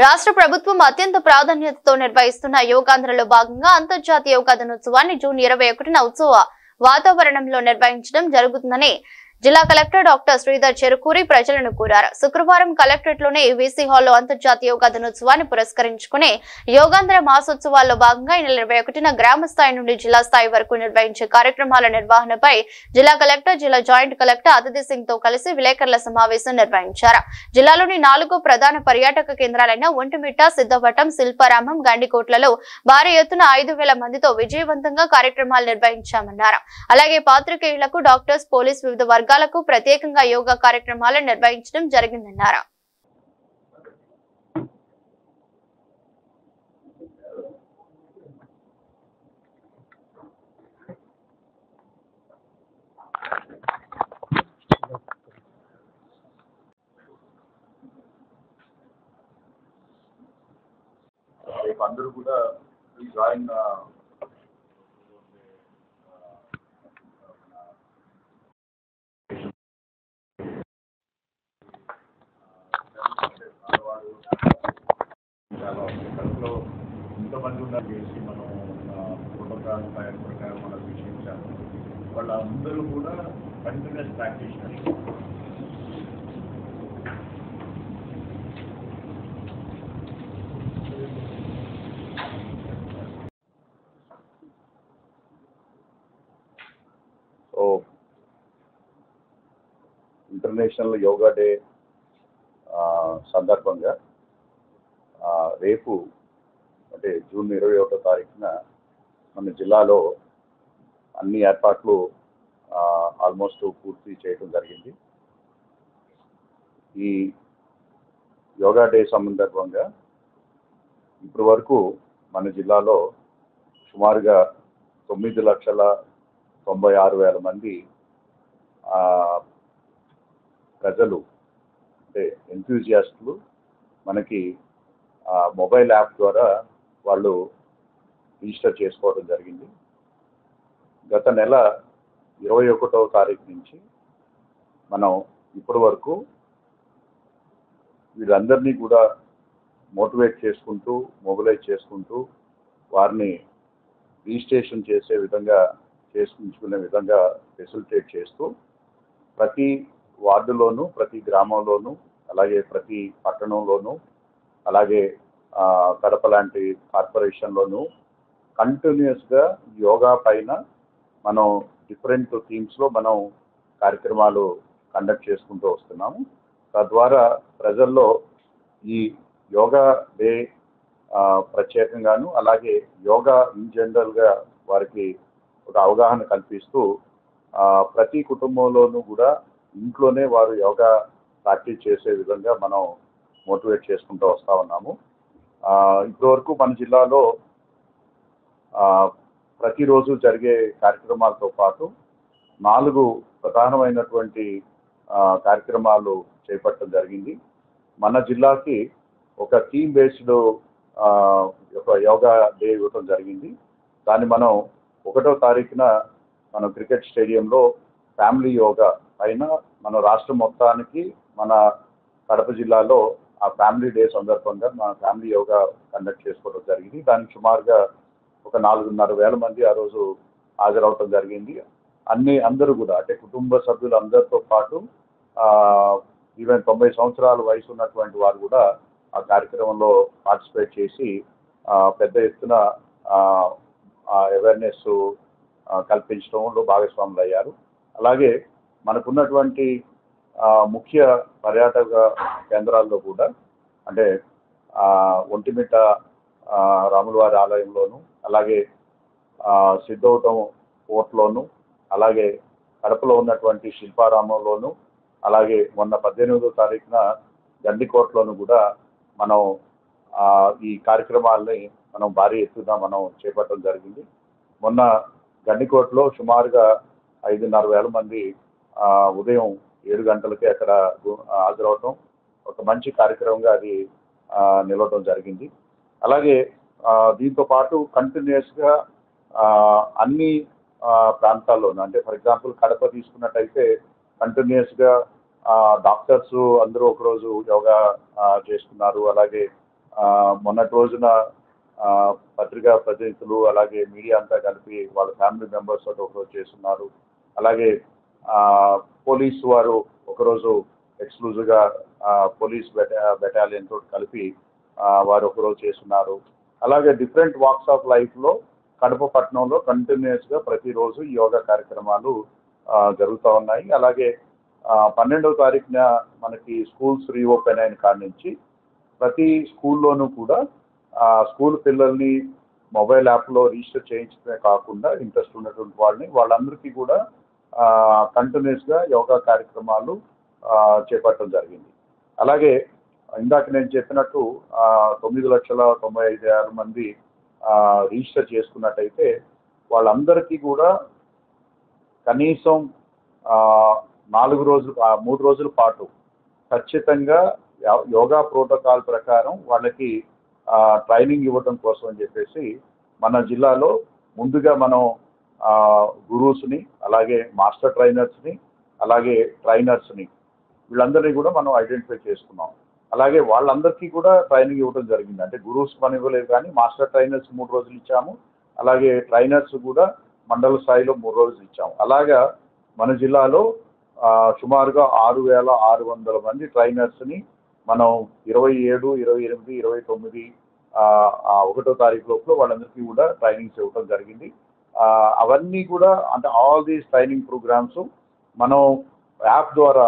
రాష్ట్ర ప్రభుత్వం అత్యంత ప్రాధాన్యతతో నిర్వహిస్తున్న యోగాంధ్రలో భాగంగా అంతర్జాతీయ యోగా దినోత్సవాన్ని జూన్ 21న ఉత్సవ వాతావరణంలో నిర్వహించడం జరుగుతుందని జిల్లా కలెక్టర్ డాక్టర్ శ్రీధర్ చెరుకూరి ప్రజలను కోరారు. శుక్రవారం కలెక్టరేట్ లోని వీసీ హాల్లో అంతర్జాతీయ యోగా దినోత్సవాన్ని పురస్కరించుకుని యోగాంధ్ర మాసోత్సవాల్లో భాగంగా ఈ నెల 21న గ్రామ స్థాయి నుండి జిల్లా స్థాయి వరకు నిర్వహించే కార్యక్రమాల నిర్వహణపై జిల్లా కలెక్టర్, జిల్లా జాయింట్ కలెక్టర్ అదితి సింగ్ తో కలిసి విలేకరుల సమావేశం నిర్వహించారు. జిల్లాలోని 4 ప్రధాన పర్యాటక కేంద్రాలైన ఒంటిమిట్ట, సిద్ధవటం, శిల్పారామం, గండికోట్లలో భారీ ఎత్తున 5,000 మందితో విజయవంతంగా కార్యక్రమాలు నిర్వహించామన్నారు. అలాగే పాత్రికేయులకు, డాక్టర్స్, పోలీస్, వివిధ వర్గాలకు ప్రత్యేకంగా యోగా కార్యక్రమాలను నిర్వహించడం జరిగిందన్నారు. అందరూ కూడా జాయిన్ ఇంతమంది ఉన్నారు చేసి మనం ప్రోటోకాల్ ప్రకారం మనం విషయించాము. వాళ్ళందరూ కూడా continuous practitioners. So international yoga day సందర్భంగా రేపు అంటే జూన్ 21వ తారీఖున మన జిల్లాలో అన్ని ఏర్పాట్లు ఆల్మోస్ట్ పూర్తి చేయడం జరిగింది. ఈ యోగా డే సందర్భంగా ఇప్పటి వరకు మన జిల్లాలో సుమారుగా 9,96,000 మంది ప్రజలు అంటే ఎంతూజియాస్టులు మనకి మొబైల్ యాప్ ద్వారా వాళ్ళు రిజిస్టర్ చేసుకోవడం జరిగింది. గత నెల 21వ తారీఖు నుంచి మనం ఇప్పటి వరకు వీళ్ళందరినీ కూడా మోటివేట్ చేసుకుంటూ, మొబిలైజ్ చేసుకుంటూ వారిని రిజిస్ట్రేషన్ చేసే విధంగా చేసుకునే విధంగా ఫెసిలిటేట్ చేస్తూ ప్రతి వార్డులోనూ, ప్రతి గ్రామంలోనూ, అలాగే ప్రతి పట్టణంలోనూ, అలాగే కడప లాంటి కార్పొరేషన్లోనూ కంటిన్యూస్గా యోగా పైన మనం డిఫరెంట్ థీమ్స్లో మనం కార్యక్రమాలు కండక్ట్ చేసుకుంటూ వస్తున్నాము. తద్వారా ప్రజల్లో ఈ యోగా డే ప్రత్యేకంగాను, అలాగే యోగా ఇన్ జనరల్గా వారికి ఒక అవగాహన కల్పిస్తూ ప్రతి కుటుంబంలోనూ కూడా ఇంట్లోనే వారు యోగా ప్రాక్టీస్ చేసే విధంగా మనం మోటివేట్ చేసుకుంటూ వస్తూ ఉన్నాము. ఇప్పటివరకు మన జిల్లాలో ప్రతిరోజు జరిగే కార్యక్రమాలతో పాటు 4 ప్రధానమైనటువంటి కార్యక్రమాలు చేపట్టడం జరిగింది. మన జిల్లాకి ఒక థీమ్ బేస్డ్ ఒక యోగా డే ఇవ్వటం జరిగింది. దాన్ని మనం 1వ తారీఖున మనం క్రికెట్ స్టేడియంలో ఫ్యామిలీ యోగా పైన మన రాష్ట్రం మొత్తానికి మన కడప జిల్లాలో ఆ ఫ్యామిలీ డే సందర్భంగా మన ఫ్యామిలీ యోగా కండక్ట్ చేసుకోవడం జరిగింది. దానికి సుమారుగా ఒక 4,500 మంది ఆ రోజు హాజరవటం జరిగింది. అందరూ కూడా అంటే కుటుంబ సభ్యులు అందరితో పాటు ఈవెన్ 90 సంవత్సరాల వయసు ఉన్నటువంటి వారు కూడా ఆ కార్యక్రమంలో పార్టిసిపేట్ చేసి పెద్ద ఎత్తున అవేర్నెస్ కల్పించడంలో భాగస్వాములు అయ్యారు. అలాగే మనకున్నటువంటి ముఖ్య పర్యాటక కేంద్రాల్లో కూడా అంటే ఒంటిమిట్ట రాములవారి ఆలయంలోను, అలాగే సిద్ధవటం పోర్ట్లోను, అలాగే కడపలో ఉన్నటువంటి శిల్పారామంలోను, అలాగే మొన్న 18వ తారీఖున గండికోట్లోను కూడా మనం ఈ కార్యక్రమాలని మనం భారీ ఎత్తున మనం చేపట్టడం జరిగింది. మొన్న గండికోట్లో సుమారుగా 5,500 మంది ఉదయం 7 గంటలకే అక్కడ హాజరవటం ఒక మంచి కార్యక్రమంగా అది నిలవడం జరిగింది. అలాగే దీంతో పాటు కంటిన్యూస్గా అన్ని ప్రాంతాల్లోనూ అంటే ఫర్ ఎగ్జాంపుల్ కడప తీసుకున్నట్టయితే కంటిన్యూస్గా డాక్టర్స్ అందరూ ఒకరోజు యోగా చేసుకున్నారు. అలాగే మొన్నటి రోజున పత్రికా ప్రతినిధులు అలాగే మీడియా అంతా కలిపి వాళ్ళ ఫ్యామిలీ మెంబర్స్ తోటి ఒకరోజు చేస్తున్నారు. అలాగే పోలీసు వారు ఒకరోజు ఎక్స్క్లూజివ్గా పోలీస్ బెటాలియన్ తోటి కలిపి వారు ఒకరోజు చేస్తున్నారు. అలాగే డిఫరెంట్ వాక్స్ ఆఫ్ లైఫ్లో కడప పట్టణంలో కంటిన్యూస్గా ప్రతిరోజు ఈ యోగా కార్యక్రమాలు జరుగుతూ ఉన్నాయి. అలాగే 12వ తారీఖున మనకి స్కూల్స్ రీఓపెన్ అయిన కాడి నుంచి ప్రతి స్కూల్లోనూ కూడా స్కూల్ పిల్లల్ని మొబైల్ యాప్లో రిజిస్టర్ చేయించడమే కాకుండా ఇంట్రెస్ట్ ఉన్నటువంటి వాళ్ళందరికీ కూడా కంటిన్యూస్గా యోగా కార్యక్రమాలు చేపట్టడం జరిగింది. అలాగే ఇందాక నేను చెప్పినట్టు 9,95,000 మంది రిజిస్టర్ చేసుకున్నట్టయితే వాళ్ళందరికీ కూడా కనీసం 3 రోజుల పాటు ఖచ్చితంగా యోగా ప్రోటోకాల్ ప్రకారం వాళ్ళకి ట్రైనింగ్ ఇవ్వడం కోసం అని చెప్పేసి మన జిల్లాలో ముందుగా మనం గురూస్ని, అలాగే మాస్టర్ ట్రైనర్స్ని, అలాగే ట్రైనర్స్ని వీళ్ళందరినీ కూడా మనం ఐడెంటిఫై చేసుకున్నాం. అలాగే వాళ్ళందరికీ కూడా ట్రైనింగ్ ఇవ్వడం జరిగింది. అంటే గురూస్ మనం ఇవ్వలేదు, కానీ మాస్టర్ ట్రైనర్స్ 3 రోజులు ఇచ్చాము. అలాగే ట్రైనర్స్ కూడా మండల స్థాయిలో 3 రోజులు ఇచ్చాము. అలాగా మన జిల్లాలో సుమారుగా 6,600 మంది ట్రైనర్స్ని మనం 27, 28, 29 1వ తారీఖు లోపల వాళ్ళందరికీ కూడా ట్రైనింగ్స్ ఇవ్వడం జరిగింది. అవన్నీ కూడా అంటే ఆల్ దీస్ ట్రైనింగ్ ప్రోగ్రామ్స్ మనం యాప్ ద్వారా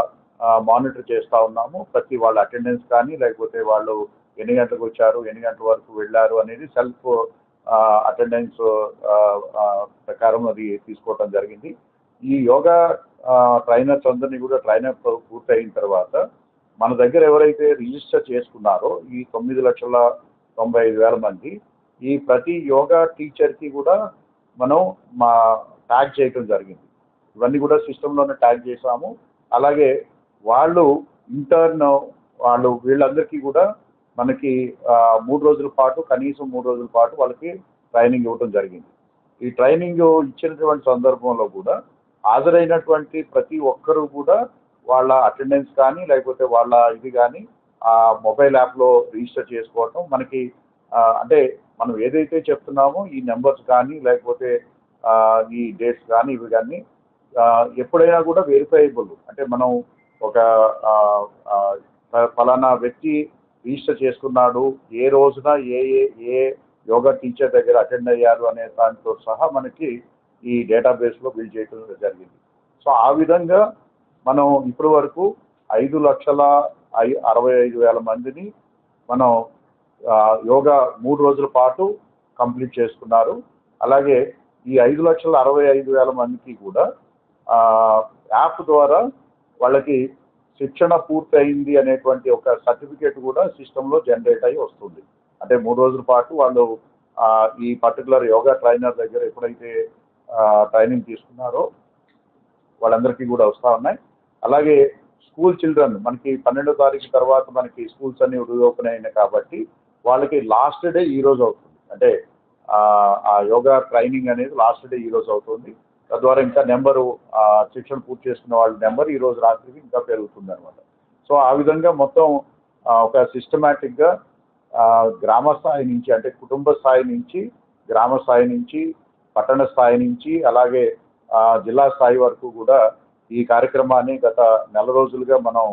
మానిటర్ చేస్తూ ఉన్నాము. ప్రతి వాళ్ళ అటెండెన్స్ కానీ, లేకపోతే వాళ్ళు ఎన్ని గంటలకు వచ్చారు, ఎన్ని గంటల వరకు వెళ్ళారు అనేది సెల్ఫ్ అటెండెన్స్ ప్రకారం అది తీసుకోవటం జరిగింది. ఈ యోగా ట్రైనర్స్ అందరినీ కూడా ట్రైనర్ పూర్తయిన తర్వాత మన దగ్గర ఎవరైతే రిజిస్టర్ చేసుకున్నారో ఈ 9,95,000 మంది, ఈ ప్రతి యోగా టీచర్కి కూడా మనం ట్యాగ్ చేయడం జరిగింది. ఇవన్నీ కూడా సిస్టంలోనే ట్యాగ్ చేసాము. అలాగే వాళ్ళు ఇంటర్న్ వీళ్ళందరికీ కూడా మనకి 3 రోజుల పాటు, కనీసం 3 రోజుల పాటు వాళ్ళకి ట్రైనింగ్ ఇవ్వడం జరిగింది. ఈ ట్రైనింగ్ ఇచ్చినటువంటి సందర్భంలో కూడా హాజరైనటువంటి ప్రతి ఒక్కరూ కూడా వాళ్ళ అటెండెన్స్ కానీ, లేకపోతే వాళ్ళ ఇది కానీ మొబైల్ యాప్లో రిజిస్టర్ చేసుకోవటం మనకి అంటే మనం ఏదైతే చెప్తున్నామో ఈ నెంబర్స్ కానీ, లేకపోతే ఈ డేట్స్ కానీ, ఇవి కానీ ఎప్పుడైనా కూడా వెరిఫైబుల్. అంటే మనం ఒక ఫలానా వ్యక్తి రిజిస్టర్ చేసుకున్నాడు, ఏ రోజున ఏ యోగా టీచర్ దగ్గర అటెండ్ అయ్యారు అనే దానితో సహా మనకి ఈ డేటాబేస్లో బిల్డ్ చేయడం జరిగింది. సో ఆ విధంగా మనం ఇప్పటి వరకు 5,65,000 మందిని మనం యోగా 3 రోజుల పాటు కంప్లీట్ చేసుకున్నారు. అలాగే ఈ 5,65,000 మందికి కూడా యాప్ ద్వారా వాళ్ళకి శిక్షణ పూర్తయింది అనేటువంటి ఒక సర్టిఫికేట్ కూడా సిస్టంలో జనరేట్ అయ్యి వస్తుంది. అంటే 3 రోజుల పాటు వాళ్ళు ఈ పర్టికులర్ యోగా ట్రైనర్ దగ్గర ఎప్పుడైతే ట్రైనింగ్ తీసుకున్నారో వాళ్ళందరికీ కూడా వస్తూ ఉన్నాయి. అలాగే స్కూల్ చిల్డ్రన్ మనకి 12వ తారీఖు తర్వాత మనకి స్కూల్స్ అన్ని రీఓపెన్ అయినాయి కాబట్టి వాళ్ళకి లాస్ట్ డే ఈ రోజు అవుతుంది. అంటే ఆ యోగా ట్రైనింగ్ అనేది లాస్ట్ డే ఈ రోజు అవుతుంది. తద్వారా ఇంకా నెంబరు శిక్షణ పూర్తి చేసుకున్న వాళ్ళ నెంబర్ ఈ రోజు రాత్రికి ఇంకా పెరుగుతుంది అనమాట. సో ఆ విధంగా మొత్తం ఒక సిస్టమేటిక్గా గ్రామ స్థాయి నుంచి, అంటే కుటుంబ స్థాయి నుంచి, గ్రామ స్థాయి నుంచి, పట్టణ స్థాయి నుంచి, అలాగే జిల్లా స్థాయి వరకు కూడా ఈ కార్యక్రమాన్ని గత 4 రోజులుగా మనం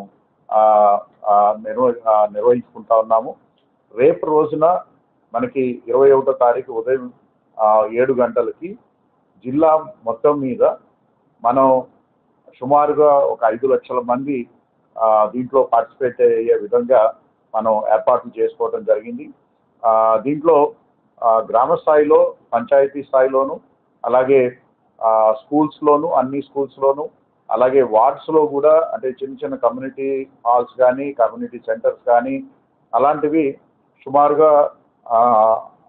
నిర్వహించుకుంటా ఉన్నాము. రేపు రోజున మనకి 21వ తారీఖు ఉదయం 7 గంటలకి జిల్లా మొత్తం మీద మనం సుమారుగా ఒక 5 లక్షల మంది దీంట్లో పార్టిసిపేట్ అయ్యే విధంగా మనం ఏర్పాట్లు చేసుకోవడం జరిగింది. దీంట్లో గ్రామ స్థాయిలో, పంచాయతీ స్థాయిలోను, అలాగే స్కూల్స్లోను, అన్ని స్కూల్స్లోను, అలాగే వార్డ్స్లో కూడా, అంటే చిన్న చిన్న కమ్యూనిటీ హాల్స్ కానీ, కమ్యూనిటీ సెంటర్స్ కానీ అలాంటివి సుమారుగా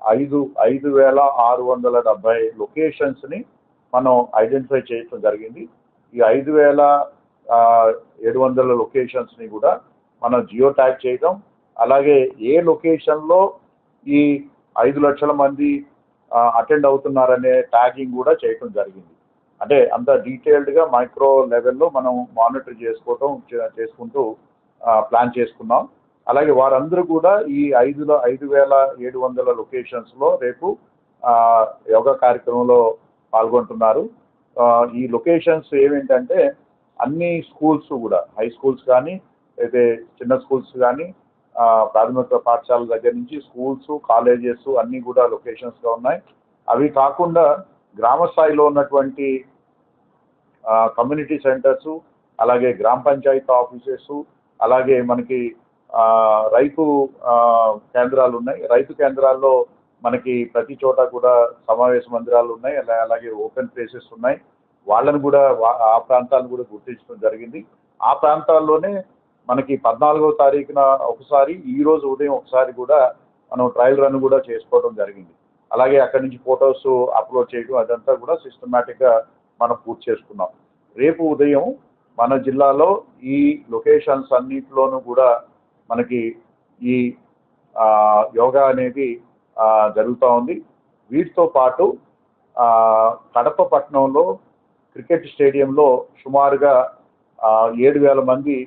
5,670 లొకేషన్స్ని మనం ఐడెంటిఫై చేయడం జరిగింది. ఈ 5,700 లొకేషన్స్ని కూడా మనం జియో ట్యాగ్ చేయడం, అలాగే ఏ లొకేషన్లో ఈ 5 లక్షల మంది అటెండ్ అవుతున్నారనే ట్యాగింగ్ కూడా చేయడం జరిగింది. అంటే అంత డీటెయిల్డ్గా మైక్రో లెవెల్లో మనం మానిటర్ చేసుకుంటూ ప్లాన్ చేసుకున్నాం. అలాగే వారందరూ కూడా ఈ 5,700 లొకేషన్స్లో రేపు యోగా కార్యక్రమంలో పాల్గొంటున్నారు. ఈ లొకేషన్స్ ఏమేంటంటే అన్ని స్కూల్స్ కూడా, హై స్కూల్స్ కానీ అయితే చిన్న స్కూల్స్ కానీ, ప్రాథమిక పాఠశాల దగ్గర నుంచి స్కూల్స్, కాలేజెస్ అన్నీ కూడా లొకేషన్స్గా ఉన్నాయి. అవి కాకుండా గ్రామ స్థాయిలో ఉన్నటువంటి కమ్యూనిటీ సెంటర్స్, అలాగే గ్రామ పంచాయతీ ఆఫీసెస్, అలాగే మనకి రైతు కేంద్రాలు ఉన్నాయి. రైతు కేంద్రాల్లో మనకి ప్రతి చోట కూడా సమావేశ మందిరాలు ఉన్నాయి, అలాగే ఓపెన్ ప్లేసెస్ ఉన్నాయి. వాళ్ళని కూడా ఆ ప్రాంతాలను కూడా గుర్తించడం జరిగింది. ఆ ప్రాంతాల్లోనే మనకి 14వ తారీఖున ఒకసారి, ఈ రోజు ఉదయం ఒకసారి కూడా మనం ట్రయల్ రన్ కూడా చేసుకోవడం జరిగింది. అలాగే అక్కడి నుంచి ఫొటోస్ అప్లోడ్ చేయడం అదంతా కూడా సిస్టమేటిక్గా మనం పూర్తి చేసుకున్నాం. రేపు ఉదయం మన జిల్లాలో ఈ లొకేషన్స్ అన్నింటిలోనూ కూడా మనకి ఈ యోగా అనేది జరుగుతూ ఉంది. వీటితో పాటు కడప పట్టణంలో క్రికెట్ స్టేడియంలో సుమారుగా 7,000 మంది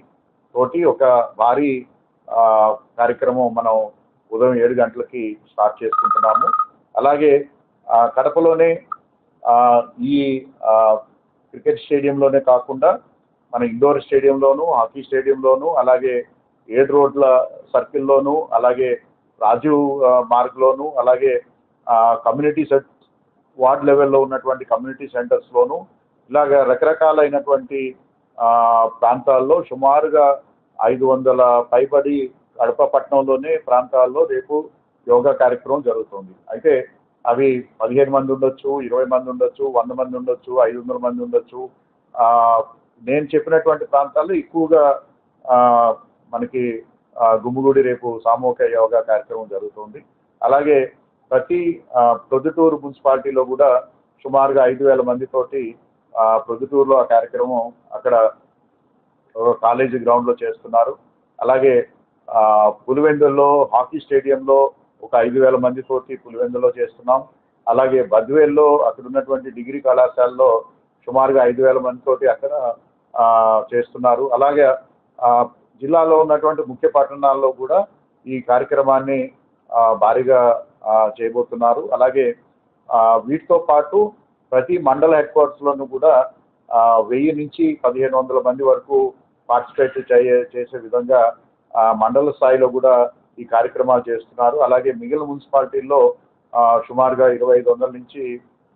తోటి ఒక భారీ కార్యక్రమం మనం ఉదయం 7 గంటలకి స్టార్ట్ చేసుకుంటున్నాము. అలాగే కడపలోనే ఈ క్రికెట్ స్టేడియంలోనే కాకుండా మన ఇండోర్ స్టేడియంలోను, హాకీ స్టేడియంలోను, అలాగే 7 రోడ్ల సర్కిల్లోను, అలాగే రాజీవ్ మార్గ్లోను, అలాగే కమ్యూనిటీ వార్డ్ లెవెల్లో ఉన్నటువంటి కమ్యూనిటీ సెంటర్స్లోను, ఇలాగ రకరకాలైనటువంటి ప్రాంతాల్లో సుమారుగా 500 పైబడి కడప పట్టణంలోనే ప్రాంతాల్లో రేపు యోగా కార్యక్రమం జరుగుతుంది. అయితే అవి 15 మంది ఉండొచ్చు, 20 మంది ఉండొచ్చు, 100 మంది ఉండొచ్చు, 500 మంది ఉండొచ్చు. నేను చెప్పినటువంటి ప్రాంతాల్లో ఎక్కువగా మనకి గుమ్మిగూడి రేపు సామూహిక యోగా కార్యక్రమం జరుగుతుంది. అలాగే ప్రతి ప్రొద్దుటూరు మున్సిపాలిటీలో కూడా సుమారుగా 5,000 మందితోటి ప్రొద్దుటూరులో ఆ కార్యక్రమం అక్కడ కాలేజీ గ్రౌండ్లో చేస్తున్నారు. అలాగే పులివెందుల్లో హాకీ స్టేడియంలో ఒక 5,000 మందితోటి పులివెందులో చేస్తున్నాం. అలాగే బద్వేల్లో అక్కడ ఉన్నటువంటి డిగ్రీ కళాశాలలో సుమారుగా 5,000 మందితోటి అక్కడ చేస్తున్నారు. అలాగే జిల్లాలో ఉన్నటువంటి ముఖ్య పట్టణాల్లో కూడా ఈ కార్యక్రమాన్ని భారీగా చేయబోతున్నారు. అలాగే వీటితో పాటు ప్రతి మండల హెడ్ క్వార్టర్స్లోనూ కూడా 1000 నుంచి 1,500 మంది వరకు పార్టిసిపేట్ చేసే విధంగా మండల స్థాయిలో కూడా ఈ కార్యక్రమాలు చేస్తున్నారు. అలాగే మిగిలిన మున్సిపాలిటీల్లో సుమారుగా 2,500 నుంచి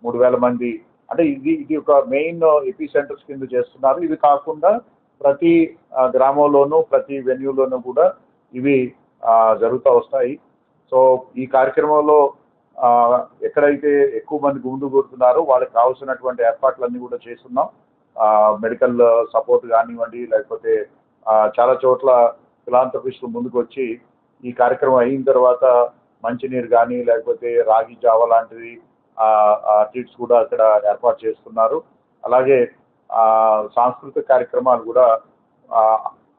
3,000 మంది, అంటే ఇది ఒక మెయిన్ ఎపీ సెంటర్స్ కింద చేస్తున్నారు. ఇవి కాకుండా ప్రతి గ్రామంలోనూ ప్రతి వెన్యూలోనూ కూడా ఇవి జరుగుతూ వస్తాయి. సో ఈ కార్యక్రమంలో ఎక్కడైతే ఎక్కువ మంది గుమిగూడుతున్నారో వాళ్ళకి కావాల్సినటువంటి ఏర్పాట్లన్నీ కూడా చేస్తున్నాం. మెడికల్ సపోర్ట్ కానివ్వండి, లేకపోతే చాలా చోట్ల ఫిలాంథ్రపిస్టులు ముందుకు వచ్చి ఈ కార్యక్రమం అయిన తర్వాత మంచినీరు కానీ లేకపోతే రాగి జావ లాంటివి ట్రీట్స్ కూడా అక్కడ ఏర్పాటు చేస్తున్నారు. అలాగే సాంస్కృతిక కార్యక్రమాలు కూడా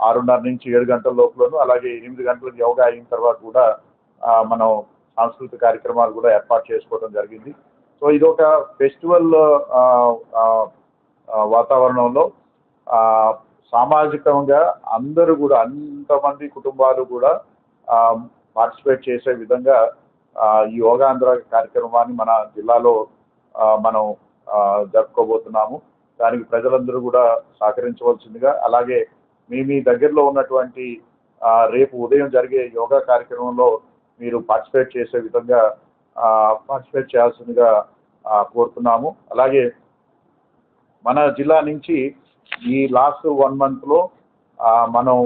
6:30 నుంచి 7 గంటల లోపలను, అలాగే 8 గంటలకు యోగా అయిన తర్వాత కూడా మనం సాంస్కృతిక కార్యక్రమాలు కూడా ఏర్పాటు చేసుకోవడం జరిగింది. సో ఇది ఒక ఫెస్టివల్ వాతావరణంలో సామాజికంగా అందరూ కూడా అంతమంది కుటుంబాలు కూడా పార్టిసిపేట్ చేసే విధంగా ఈ యోగాంధ్ర కార్యక్రమాన్ని మన జిల్లాలో మనం జరుపుకోబోతున్నాము. దానికి ప్రజలందరూ కూడా సహకరించవలసిందిగా, అలాగే మీ దగ్గరలో ఉన్నటువంటి రేపు ఉదయం జరిగే యోగా కార్యక్రమంలో మీరు పార్టిసిపేట్ చేసే విధంగా పార్టిసిపేట్ చేయాల్సిందిగా కోరుతున్నాము. అలాగే మన జిల్లా నుంచి ఈ లాస్ట్ 1 monthలో మనం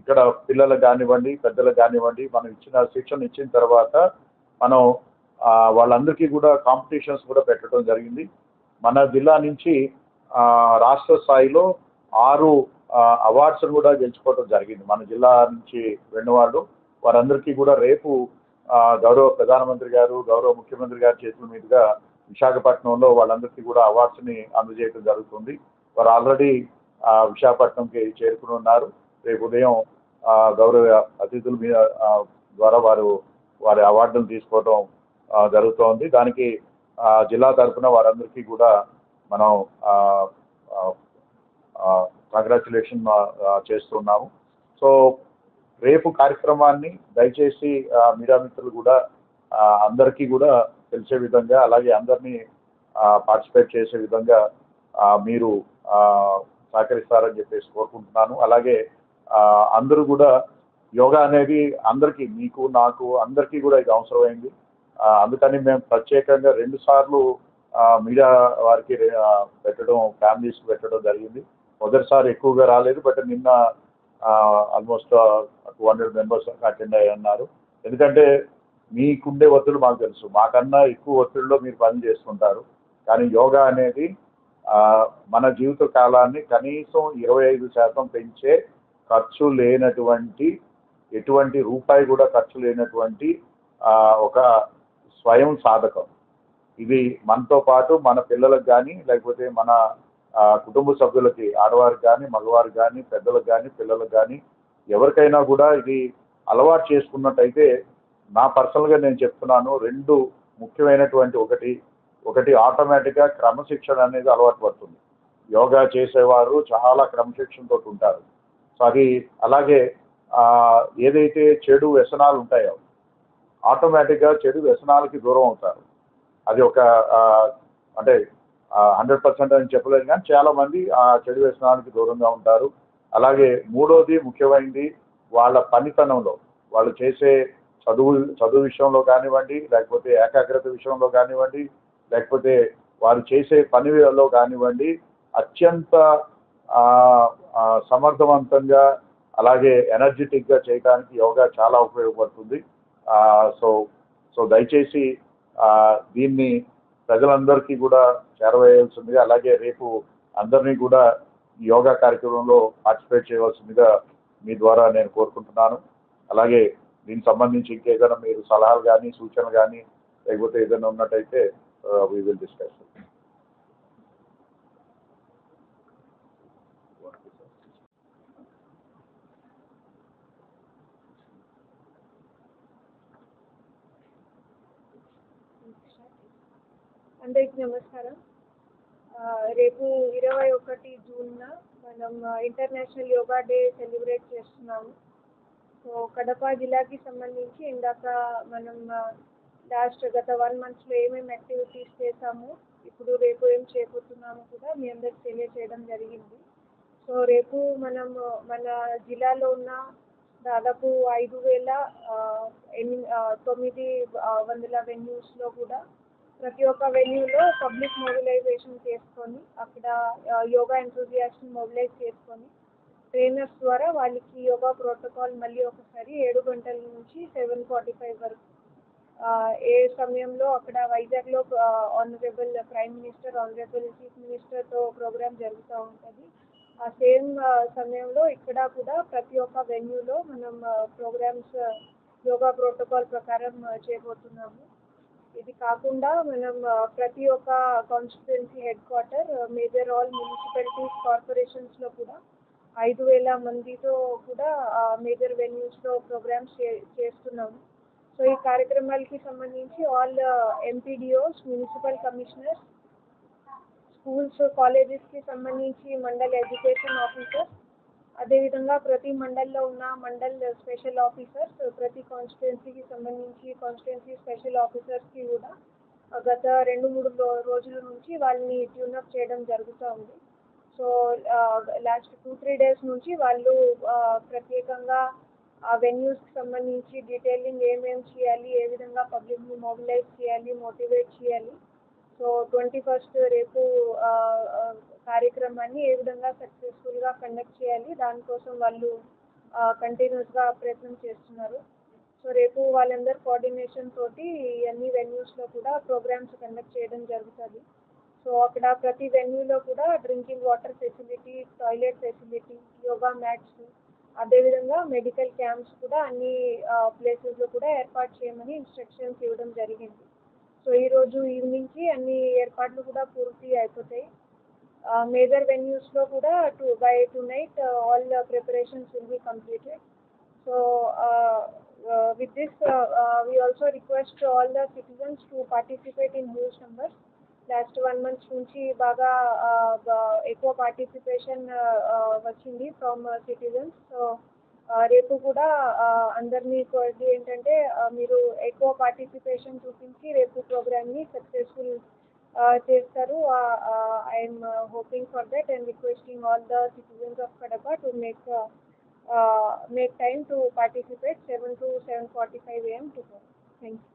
ఇక్కడ పిల్లలకు కానివ్వండి, పెద్దలకు కానివ్వండి, మనం శిక్షణ ఇచ్చిన తర్వాత మనం వాళ్ళందరికీ కూడా కాంపిటీషన్స్ కూడా పెట్టడం జరిగింది. మన జిల్లా నుంచి రాష్ట్ర స్థాయిలో 6 అవార్డ్స్ కూడా గెలుచుకోవడం జరిగింది. మన జిల్లా నుంచి వెళ్ళినవాళ్ళు వారందరికీ కూడా రేపు గౌరవ ప్రధానమంత్రి గారు, గౌరవ ముఖ్యమంత్రి గారి చేతుల మీదుగా విశాఖపట్నంలో వాళ్ళందరికీ కూడా అవార్డ్స్ని అందజేయడం జరుగుతుంది. వారు ఆల్రెడీ విశాఖపట్నంకి చేరుకుని ఉన్నారు. రేపు ఉదయం గౌరవ అతిథుల మీద ద్వారా వారి అవార్డును తీసుకోవడం జరుగుతోంది. దానికి జిల్లా తరఫున వారందరికీ కూడా మనం కంగ్రాచులేషన్ చేస్తున్నాము. సో రేపు కార్యక్రమాన్ని దయచేసి మీడియా మిత్రులు కూడా అందరికీ కూడా తెలిసే విధంగా, అలాగే అందరినీ పార్టిసిపేట్ చేసే విధంగా మీరు సహకరిస్తారని చెప్పేసి కోరుకుంటున్నాను. అలాగే అందరూ కూడా యోగా అనేది అందరికీ, మీకు నాకు అందరికీ కూడా ఇది అవసరమైంది. అందుకని మేము ప్రత్యేకంగా 2 సార్లు మీడియా వారికి పెట్టడం, ఫ్యామిలీస్కి పెట్టడం జరిగింది. మొదటిసారి ఎక్కువగా రాలేదు, బట్ నిన్న ఆల్మోస్ట్ 200 మెంబర్స్ అటెండ్ అయ్యి ఉన్నారు. ఎందుకంటే మీకుండే ఒత్తిడి మాకు తెలుసు, మాకన్నా ఎక్కువ ఒత్తిడిలో మీరు పని చేస్తుంటారు. కానీ యోగా అనేది మన జీవిత కాలాన్ని కనీసం 25% పెంచే, ఖర్చు లేనటువంటి, ఎటువంటి రూపాయి కూడా ఖర్చు లేనటువంటి ఒక స్వయం సాధకం. ఇది మనతో పాటు మన పిల్లలకు కానీ, లేకపోతే మన కుటుంబ సభ్యులకి, ఆడవారికి కానీ, మగవారికి కానీ, పెద్దలకు కానీ, పిల్లలకు కానీ, ఎవరికైనా కూడా ఇది అలవాటు చేసుకున్నట్టయితే, నా పర్సనల్గా నేను చెప్తున్నాను, 2 ముఖ్యమైనటువంటి, ఒకటి ఆటోమేటిక్గా క్రమశిక్షణ అనేది అలవాటు పడుతుంది. యోగా చేసేవారు చాలా క్రమశిక్షణతో ఉంటారు. సో అది అలాగే ఏదైతే చెడు వ్యసనాలు ఉంటాయో ఆటోమేటిక్గా చెడు వ్యసనాలకి దూరం అవుతారు. అది ఒక అంటే 100% అని చెప్పలేదు, కానీ చాలా మంది ఆ చెడు వ్యసనానికి దూరంగా ఉంటారు. అలాగే మూడోది ముఖ్యమైనది, వాళ్ళ పనితనంలో, వాళ్ళు చేసే చదువు విషయంలో కానివ్వండి, లేకపోతే ఏకాగ్రత విషయంలో కానివ్వండి, లేకపోతే వారు చేసే పనిలో కానివ్వండి, అత్యంత సమర్థవంతంగా అలాగే ఎనర్జెటిక్గా చేయడానికి యోగా చాలా ఉపయోగపడుతుంది. సో దయచేసి దీన్ని ప్రజలందరికీ కూడా చేరవేయాల్సిందిగా, అలాగే రేపు అందరినీ కూడా ఈ యోగా కార్యక్రమంలో పార్టిసిపేట్ చేయవలసిందిగా మీ ద్వారా నేను కోరుకుంటున్నాను. అలాగే దీనికి సంబంధించి ఇంకేదైనా మీరు సలహాలు కానీ, సూచనలు కానీ, లేకపోతే ఏదైనా ఉన్నట్టయితే we will discuss it. అందరికీ నమస్కారం. రేపు 21 జూన్న మనం ఇంటర్నేషనల్ యోగా డే సెలబ్రేట్ చేస్తున్నాము. సో కడప జిల్లాకి సంబంధించి ఇందాక మనం గత 1 monthలో ఏమేమి యాక్టివిటీస్ చేసాము, ఇప్పుడు రేపు ఏం చేయబోతున్నాము కూడా మీ అందరికి తెలియజేయడం జరిగింది. సో రేపు మనం మన జిల్లాలో ఉన్న దాదాపు 5,900 వెన్యూస్లో కూడా ప్రతి ఒక్క వెన్యూలో పబ్లిక్ మొబిలైజేషన్ చేసుకొని, అక్కడ యోగా ఎంతూజియాస్ట్ని మొబిలైజ్ చేసుకొని, ట్రైనర్స్ ద్వారా వాళ్ళకి యోగా ప్రోటోకాల్ మళ్ళీ ఒకసారి 7 గంటల నుంచి 7:45 వరకు ఏ సమయంలో అక్కడ వైజాగ్లో honourable prime minister, honourable chief మినిస్టర్తో ప్రోగ్రామ్ జరుగుతూ ఉంటుంది. ఆ సేమ్ సమయంలో ఇక్కడ కూడా ప్రతి ఒక్క వెన్యూలో మనం ప్రోగ్రామ్స్ యోగా ప్రోటోకాల్ ప్రకారం చేయబోతున్నాము. ఇది కాకుండా మనం ప్రతి ఒక్క constituency head quarter, major all municipalities, కార్పొరేషన్స్లో కూడా 5,000 మందితో కూడా మేజర్ వెన్యూస్లో ప్రోగ్రామ్స్ చేస్తున్నాము. సో ఈ కార్యక్రమాలకి సంబంధించి all MPDOs, municipal commissioners, schools, కాలేజెస్కి సంబంధించి మండల్ ఎడ్యుకేషన్ ఆఫీసర్స్, అదేవిధంగా ప్రతి మండల్లో ఉన్న మండల్ స్పెషల్ ఆఫీసర్స్, ప్రతి కాన్స్టిట్యుయెన్సీకి సంబంధించి కాన్స్టిట్యుయెన్సీ స్పెషల్ ఆఫీసర్స్కి కూడా గత 2-3 రోజుల నుంచి వాళ్ళని ట్యూనప్ చేయడం జరుగుతూ ఉంది. సో లాస్ట్ 2-3 డేస్ నుంచి వాళ్ళు ప్రత్యేకంగా ఆ వెన్యూస్కి సంబంధించి డీటెయిలింగ్ ఏమేమి చేయాలి, ఏ విధంగా పబ్లిక్ని మొబిలైజ్ చేయాలి, మోటివేట్ చేయాలి, సో 21st రేపు కార్యక్రమాన్ని ఏ విధంగా సక్సెస్ఫుల్గా కండక్ట్ చేయాలి, దానికోసం వాళ్ళు కంటిన్యూస్గా ప్రయత్నం చేస్తున్నారు. సో రేపు వాళ్ళందరూ కోఆర్డినేషన్ తోటి అన్ని వెన్యూస్లో కూడా ప్రోగ్రామ్స్ కండక్ట్ చేయడం జరుగుతుంది. సో అక్కడ ప్రతి వెన్యూలో కూడా drinking water facility, toilet facility, yoga mats, అదేవిధంగా మెడికల్ క్యాంప్స్ కూడా అన్ని ప్లేసెస్లో కూడా ఏర్పాటు చేయమని ఇన్స్ట్రక్షన్స్ ఇవ్వడం జరిగింది. సో ఈరోజు ఈవినింగ్కి అన్ని ఏర్పాట్లు కూడా పూర్తి అయిపోతాయి. మేజర్ వెన్యూస్లో కూడా by tonight all preparations will be completed. So with this we also request all the citizens to participate in huge numbers. Last 1 month నుంచి బాగా ఎక్కువ పార్టిసిపేషన్ వచ్చింది ఫ్రమ్ సిటిజన్స్. సో రేపు కూడా అందరినీ కోరేది ఏంటంటే మీరు ఎక్కువ పార్టిసిపేషన్ చూపించి రేపు ప్రోగ్రామ్ని సక్సెస్ఫుల్ చేస్తారు. I'm hoping for that and requesting all the citizens of Kadapa to make time to participate 7 to 7:45 AM tomorrow. Thank you.